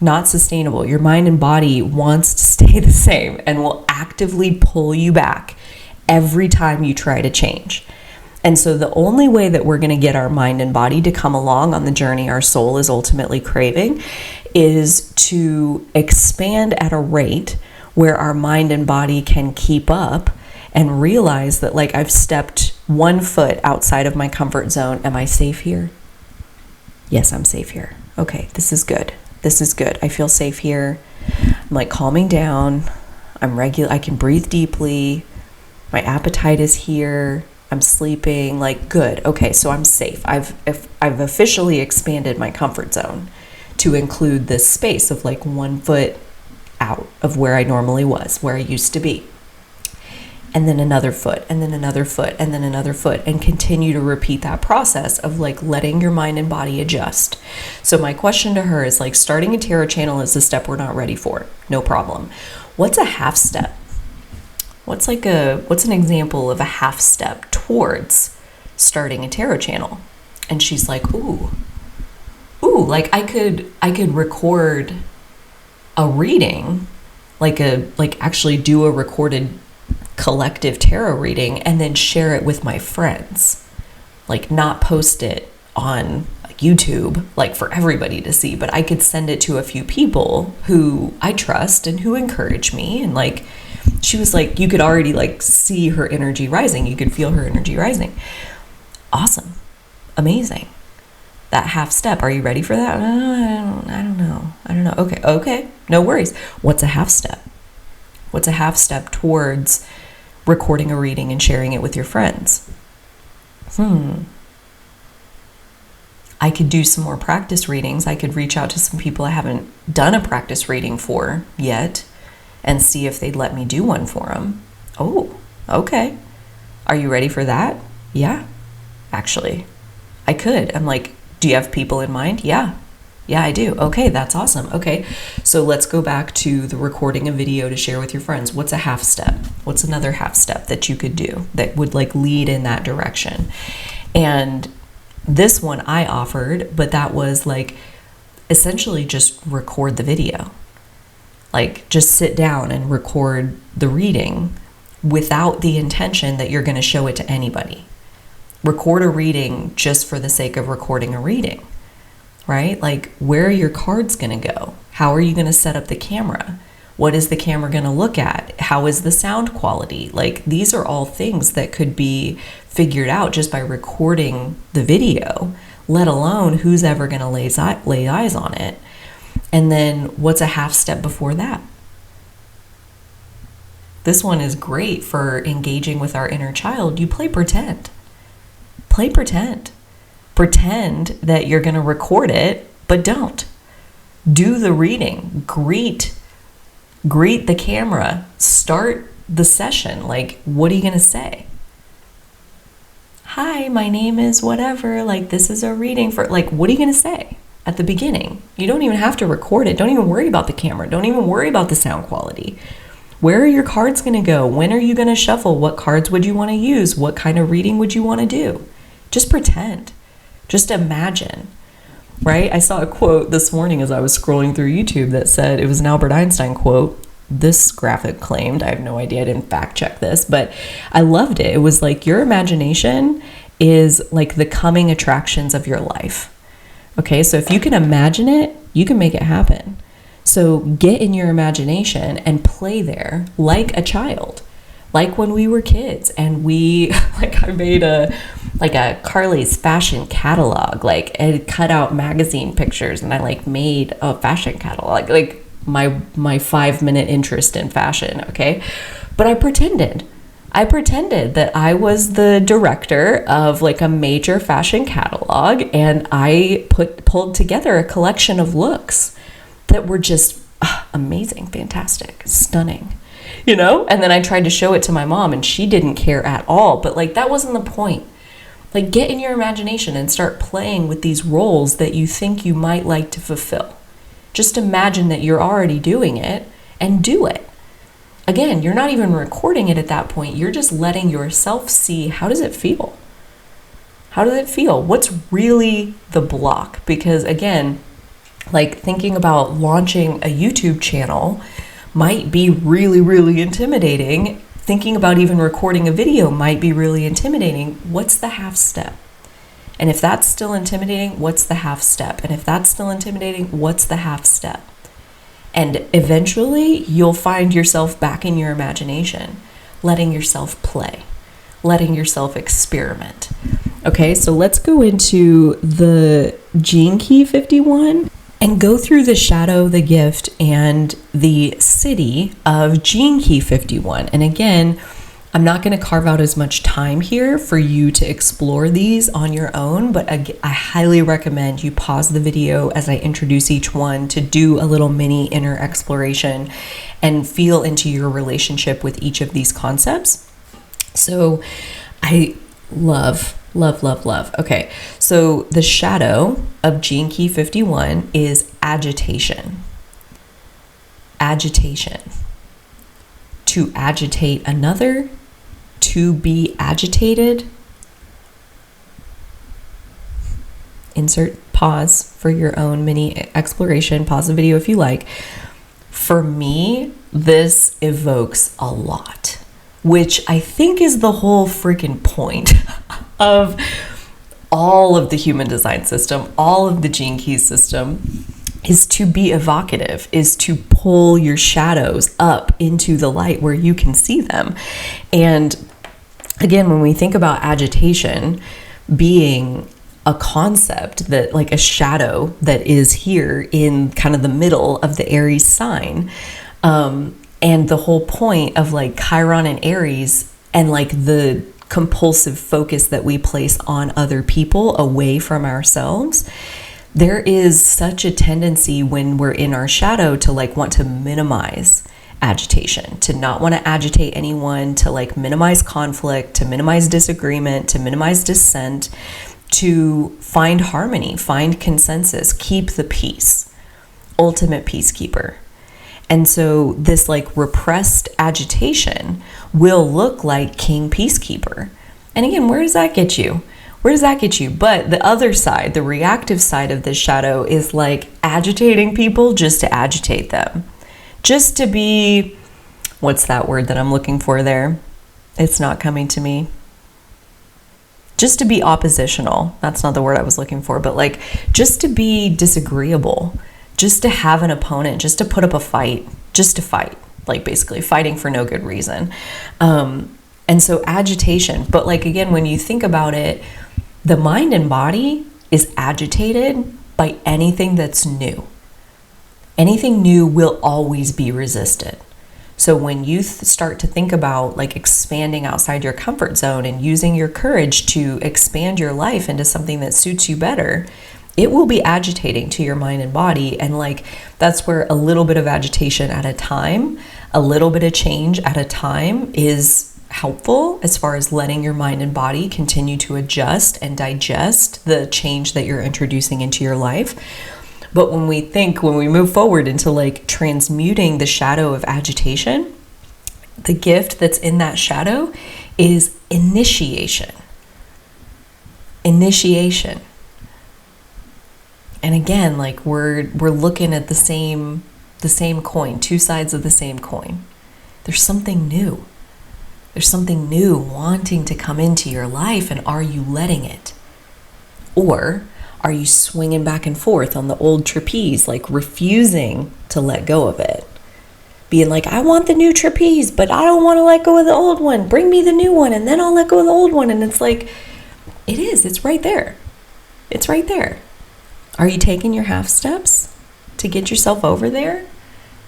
Not sustainable. Your mind and body wants to stay the same and will actively pull you back every time you try to change. And so the only way that we're going to get our mind and body to come along on the journey our soul is ultimately craving is to expand at a rate where our mind and body can keep up and realize that, like, I've stepped 1 foot outside of my comfort zone. Am I safe here? Yes, I'm safe here. Okay, this is good. This is good. I feel safe here. I'm like calming down. I can breathe deeply. My appetite is here. I'm sleeping. Like, good. Okay, so I'm safe. I've officially expanded my comfort zone to include this space of like 1 foot out of where I normally was, where I used to be. And then another foot, and then another foot, and then another foot, and continue to repeat that process of like letting your mind and body adjust. So my question to her is like, starting a tarot channel is a step we're not ready for. No problem. What's a half step? What's an example of a half step towards starting a tarot channel? And she's like, ooh, like I could record a reading, like actually do a recorded collective tarot reading and then share it with my friends, like not post it on YouTube like for everybody to see, but I could send it to a few people who I trust and who encourage me. And like she was like, you could already like see her energy rising, you could feel her energy rising. Awesome. Amazing. That half step, are you ready for that? I don't know. Okay, no worries. What's a half step? What's a half step towards recording a reading and sharing it with your friends? I could do some more practice readings. I could reach out to some people I haven't done a practice reading for yet and see if they'd let me do one for them. Oh, okay. Are you ready for that? Yeah, actually, I could. I'm like, do you have people in mind? Yeah, I do. Okay, that's awesome. Okay, so let's go back to the recording a video to share with your friends. What's a half step? What's another half step that you could do that would like lead in that direction? And this one I offered, but that was like essentially just record the video. Like just sit down and record the reading without the intention that you're going to show it to anybody. Record a reading just for the sake of recording a reading. Right? Like, where are your cards going to go? How are you going to set up the camera? What is the camera going to look at? How is the sound quality? Like, these are all things that could be figured out just by recording the video, let alone who's ever going to lay eyes on it. And then what's a half step before that? This one is great for engaging with our inner child. You play pretend. Play pretend. Pretend that you're going to record it, but don't. Do the reading. Greet the camera. Start the session. Like, what are you going to say? Hi, my name is whatever. Like, this is a reading for, like, what are you going to say at the beginning? You don't even have to record it. Don't even worry about the camera. Don't even worry about the sound quality. Where are your cards going to go? When are you going to shuffle? What cards would you want to use? What kind of reading would you want to do? Just pretend. Just imagine. right? I saw a quote this morning as I was scrolling through YouTube that said, it was an Albert Einstein quote. This graphic claimed, I have no idea, I didn't fact check this, but I loved it. It was like, your imagination is like the coming attractions of your life. Okay, so if you can imagine it, you can make it happen. So get in your imagination and play there like a child, like when we were kids and we, like I made a Carly's fashion catalog, like and cut out magazine pictures, and I like made a fashion catalog, like my 5-minute interest in fashion, okay? But I pretended that I was the director of like a major fashion catalog, and I pulled together a collection of looks that were just amazing, fantastic, stunning, you know? And then I tried to show it to my mom and she didn't care at all, but like that wasn't the point. Like, get in your imagination and start playing with these roles that you think you might like to fulfill. Just imagine that you're already doing it and do it. Again, you're not even recording it at that point. You're just letting yourself see, how does it feel? How does it feel? What's really the block? Because again, like thinking about launching a YouTube channel might be really, really intimidating. Thinking about even recording a video might be really intimidating. What's the half step? And if that's still intimidating, what's the half step? And if that's still intimidating, what's the half step? And eventually you'll find yourself back in your imagination, letting yourself play, letting yourself experiment. Okay, so let's go into the Gene Key 51 and go through the shadow, the gift, and the city of Gene Key 51. And again, I'm not going to carve out as much time here for you to explore these on your own, but I highly recommend you pause the video as I introduce each one to do a little mini inner exploration and feel into your relationship with each of these concepts. So I love. Okay, so the shadow of Gene Key 51 is agitation. Agitation. To agitate another, to be agitated. Insert pause for your own mini exploration. Pause the video if you like. For me, this evokes a lot, which I think is the whole freaking point of all of the human design system, all of the Gene Keys system, is to be evocative, is to pull your shadows up into the light where you can see them. And again, when we think about agitation being a concept that like a shadow that is here in kind of the middle of the Aries sign, and the whole point of like Chiron and Aries and like the compulsive focus that we place on other people away from ourselves, there is such a tendency when we're in our shadow to like want to minimize agitation, to not want to agitate anyone, to like minimize conflict, to minimize disagreement, to minimize dissent, to find harmony, find consensus, keep the peace, ultimate peacekeeper. And so this like repressed agitation will look like King Peacekeeper. And again, where does that get you? Where does that get you? But the other side, the reactive side of this shadow is like agitating people just to agitate them. Just to be, what's that word that I'm looking for there? It's not coming to me. Just to be oppositional. That's not the word I was looking for, but like just to be disagreeable. Just to have an opponent, just to put up a fight, just to fight, like basically fighting for no good reason. And so agitation, but like again, when you think about it, the mind and body is agitated by anything that's new. Anything new will always be resisted. So when you start to think about like expanding outside your comfort zone and using your courage to expand your life into something that suits you better, it will be agitating to your mind and body. And like, that's where a little bit of agitation at a time, a little bit of change at a time is helpful as far as letting your mind and body continue to adjust and digest the change that you're introducing into your life. But when we move forward into like transmuting the shadow of agitation, the gift that's in that shadow is initiation. Initiation. And again, like we're looking at the same coin, two sides of the same coin. There's something new. There's something new wanting to come into your life, and are you letting it? Or are you swinging back and forth on the old trapeze, like refusing to let go of it? Being like, I want the new trapeze, but I don't want to let go of the old one. Bring me the new one, and then I'll let go of the old one. And it's like, it's right there. It's right there. Are you taking your half steps to get yourself over there?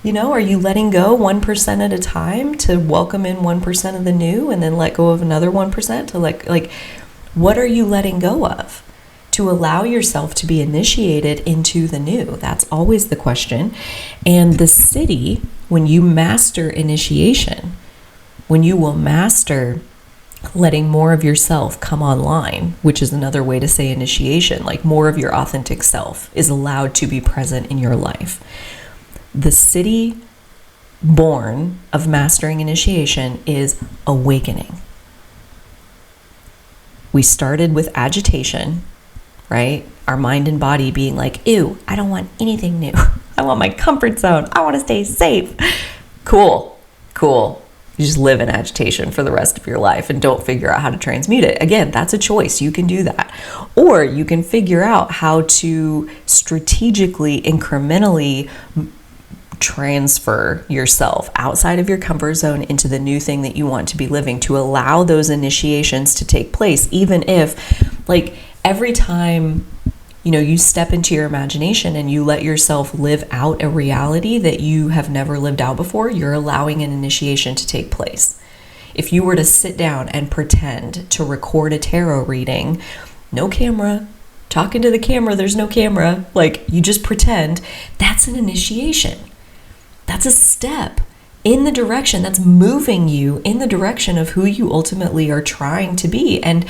You know, are you letting go 1% at a time to welcome in 1% of the new and then let go of another 1% to like, what are you letting go of to allow yourself to be initiated into the new? That's always the question. And the city, when you master initiation, when you will master letting more of yourself come online, which is another way to say initiation, like more of your authentic self is allowed to be present in your life. The city born of mastering initiation is awakening. We started with agitation, right? Our mind and body being like, ew, I don't want anything new. I want my comfort zone. I want to stay safe. Cool. You just live in agitation for the rest of your life and don't figure out how to transmute it. Again, that's a choice. You can do that. Or you can figure out how to strategically, incrementally transfer yourself outside of your comfort zone into the new thing that you want to be living, to allow those initiations to take place, even if, like, every time you step into your imagination and you let yourself live out a reality that you have never lived out before, you're allowing an initiation to take place. If you were to sit down and pretend to record a tarot reading, no camera, talking to the camera, there's no camera, like you just pretend, that's an initiation. That's a step in the direction, that's moving you in the direction of who you ultimately are trying to be. And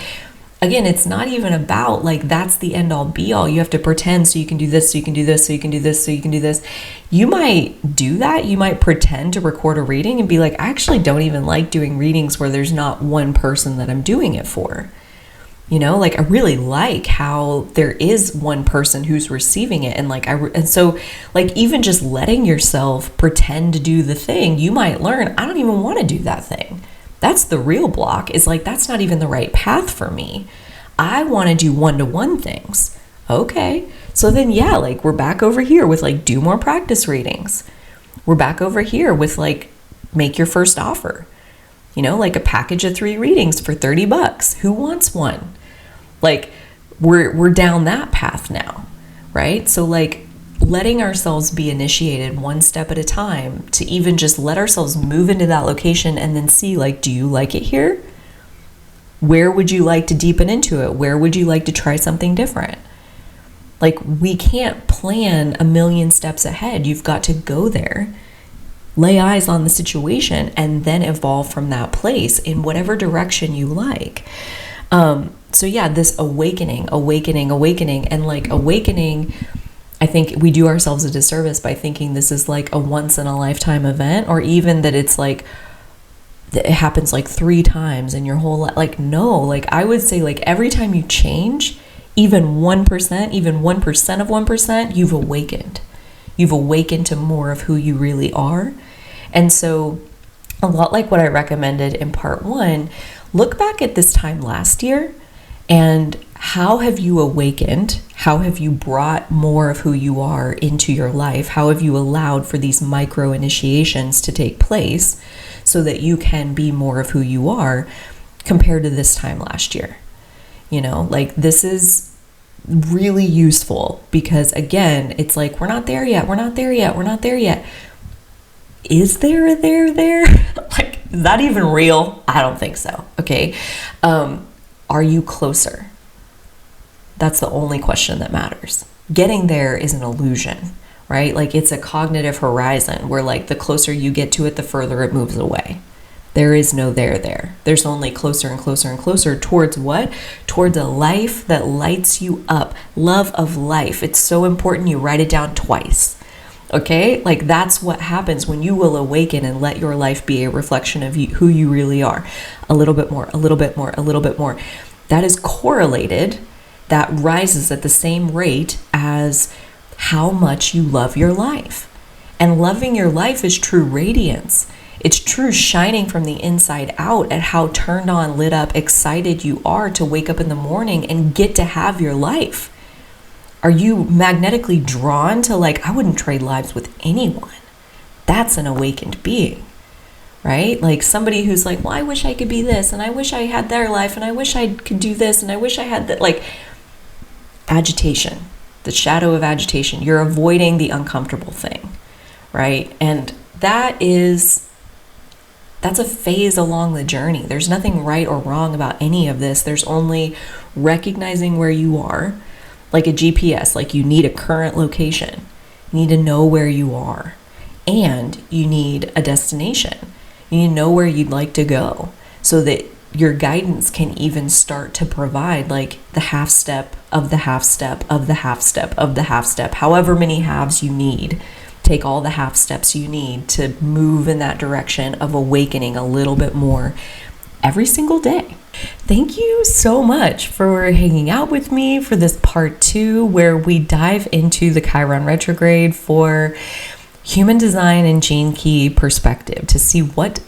again, it's not even about like that's the end all be all. You have to pretend so you can do this, so you can do this, so you can do this, so you can do this. You might do that. You might pretend to record a reading and be like, I actually don't even like doing readings where there's not one person that I'm doing it for. Like I really like how there is one person who's receiving it. And so even just letting yourself pretend to do the thing, you might learn, I don't even want to do that thing. That's the real block, is like, that's not even the right path for me. I want to do one-to-one things. Okay. So then, we're back over here with do more practice readings. We're back over here with make your first offer, a package of 3 readings for $30. Who wants one? We're down that path now, right? So letting ourselves be initiated one step at a time, to even just let ourselves move into that location and then see, do you like it here? Where would you like to deepen into it? Where would you like to try something different? We can't plan a million steps ahead. You've got to go there, lay eyes on the situation, and then evolve from that place in whatever direction you like. This awakening, and awakening, I think we do ourselves a disservice by thinking this is a once in a lifetime event, or even that it's it happens 3 times in your whole life. No, I would say every time you change, even 1%, even 1% of 1%, you've awakened. You've awakened to more of who you really are. And so a lot like what I recommended in part 1, look back at this time last year and how have you awakened? How have you brought more of who you are into your life? How have you allowed for these micro initiations to take place so that you can be more of who you are compared to this time last year? This is really useful because, again, it's we're not there yet. We're not there yet. We're not there yet. Is there a there? Is that even real? I don't think so. Okay. Are you closer? That's the only question that matters. Getting there is an illusion, right? It's a cognitive horizon where the closer you get to it, the further it moves away. There is no there. There's only closer and closer and closer towards what? Towards a life that lights you up. Love of life. It's so important you write it down twice. Okay? That's what happens when you will awaken and let your life be a reflection of who you really are. A little bit more, a little bit more, a little bit more. That is correlated. that rises at the same rate as how much you love your life. And loving your life is true radiance. It's true shining from the inside out at how turned on, lit up, excited you are to wake up in the morning and get to have your life. Are you magnetically drawn to like, I wouldn't trade lives with anyone? That's an awakened being, right? Like somebody who's like, well, I wish I could be this, and I wish I had their life, and I wish I could do this, and I wish I had that. Like agitation, the shadow of agitation. You're avoiding the uncomfortable thing, right? And that's a phase along the journey. There's nothing right or wrong about any of this. There's only recognizing where you are, like a GPS, like you need a current location. You need to know where you are, and you need a destination. You need to know where you'd like to go so that your guidance can even start to provide like the half step of the half step of the half step of the half step, however many halves you need. Take all the half steps you need to move in that direction of awakening a little bit more every single day. Thank you so much for hanging out with me for this part 2, where we dive into the Chiron retrograde for human design and gene key perspective to see what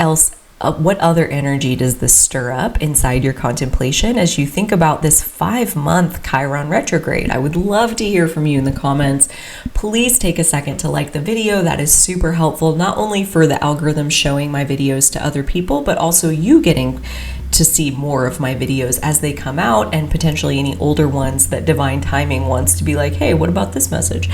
other energy does this stir up inside your contemplation as you think about this 5-month Chiron retrograde. I would love to hear from you in the comments. Please take a second to like the video. That is super helpful, not only for the algorithm showing my videos to other people, but also you getting to see more of my videos as they come out, and potentially any older ones that Divine Timing wants to be like, hey, what about this message?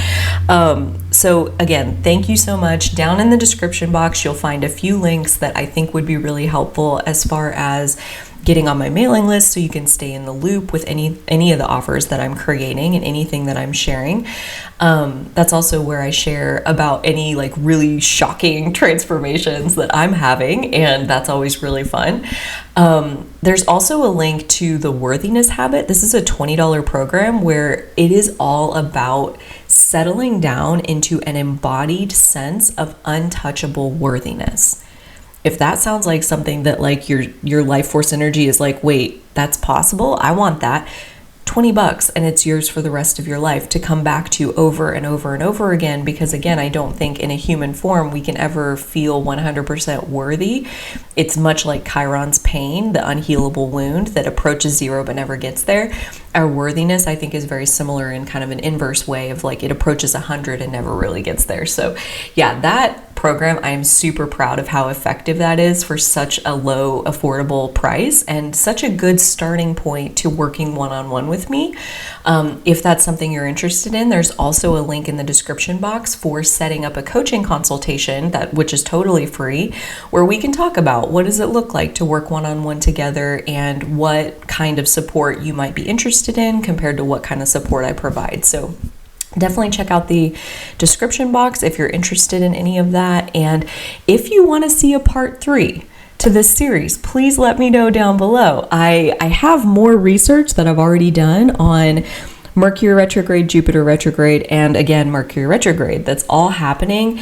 So again, thank you so much. Down in the description box, you'll find a few links that I think would be really helpful as far as getting on my mailing list so you can stay in the loop with any of the offers that I'm creating and anything that I'm sharing. That's also where I share about any like really shocking transformations that I'm having, and that's always really fun. There's also a link to the Worthiness Habit. This is a $20 program where it is all about settling down into an embodied sense of untouchable worthiness. If that sounds like something that like your life force energy is like, wait, that's possible, I want that, $20 and it's yours for the rest of your life to come back to over and over and over again. Because again, I don't think in a human form we can ever feel 100% worthy. It's much like Chiron's pain, the unhealable wound that approaches zero but never gets there. Our worthiness, I think, is very similar in kind of an inverse way of like it approaches 100 and never really gets there. So yeah, that program, I am super proud of how effective that is for such a low, affordable price, and such a good starting point to working one-on-one with me. If that's something you're interested in, there's also a link in the description box for setting up a coaching consultation, which is totally free, where we can talk about what does it look like to work one-on-one together and what kind of support you might be interested in compared to what kind of support I provide. So definitely check out the description box if you're interested in any of that. And if you want to see a part 3 to this series, please let me know down below. I have more research that I've already done on Mercury retrograde, Jupiter retrograde, and again, Mercury retrograde. That's all happening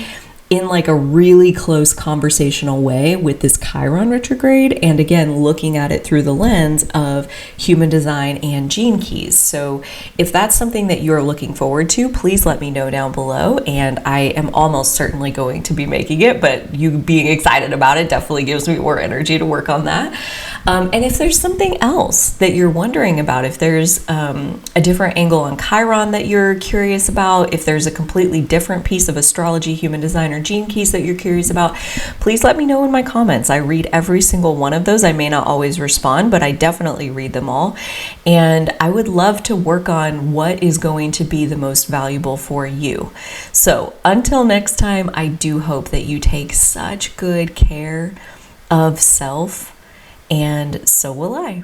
in like a really close conversational way with this Chiron retrograde, and again looking at it through the lens of human design and gene keys. So if that's something that you're looking forward to, please let me know down below, and I am almost certainly going to be making it, but you being excited about it definitely gives me more energy to work on that. And if there's something else that you're wondering about, if there's a different angle on Chiron that you're curious about, if there's a completely different piece of astrology, human design, or gene keys that you're curious about, please let me know in my comments. I read every single one of those. I may not always respond, but I definitely read them all. And I would love to work on what is going to be the most valuable for you. So until next time, I do hope that you take such good care of self, and so will I.